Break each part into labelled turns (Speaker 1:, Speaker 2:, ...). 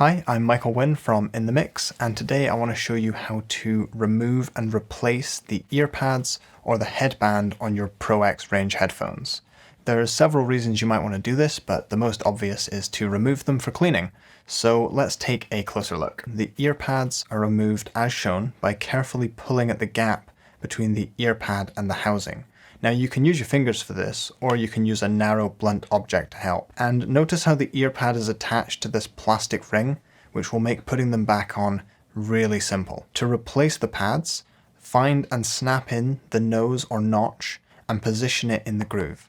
Speaker 1: Hi, I'm Michael Wynne from In The Mix, and today I want to show you how to remove and replace the earpads or the headband on your Pro X range headphones. There are several reasons you might want to do this, but the most obvious is to remove them for cleaning. So let's take a closer look. The earpads are removed as shown by carefully pulling at the gap between the earpad and the housing. Now you can use your fingers for this, or you can use a narrow blunt object to help. And notice how the earpad is attached to this plastic ring, which will make putting them back on really simple. To replace the pads, find and snap in the nose or notch and position it in the groove.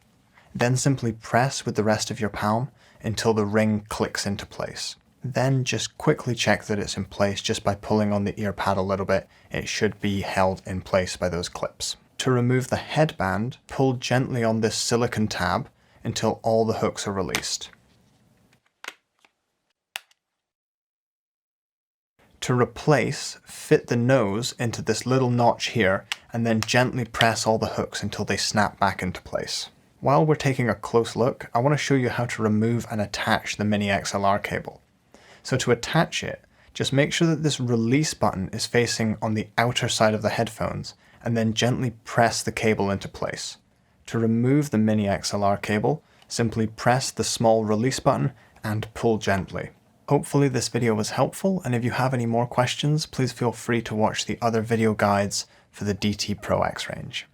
Speaker 1: Then simply press with the rest of your palm until the ring clicks into place. Then just quickly check that it's in place just by pulling on the earpad a little bit. It should be held in place by those clips. To remove the headband, pull gently on this silicone tab until all the hooks are released. To replace, fit the nose into this little notch here and then gently press all the hooks until they snap back into place. While we're taking a close look, I want to show you how to remove and attach the mini XLR cable. So to attach it, just make sure that this release button is facing on the outer side of the headphones and then gently press the cable into place. To remove the mini XLR cable, simply press the small release button and pull gently. Hopefully this video was helpful, and if you have any more questions, please feel free to watch the other video guides for the DT Pro X range.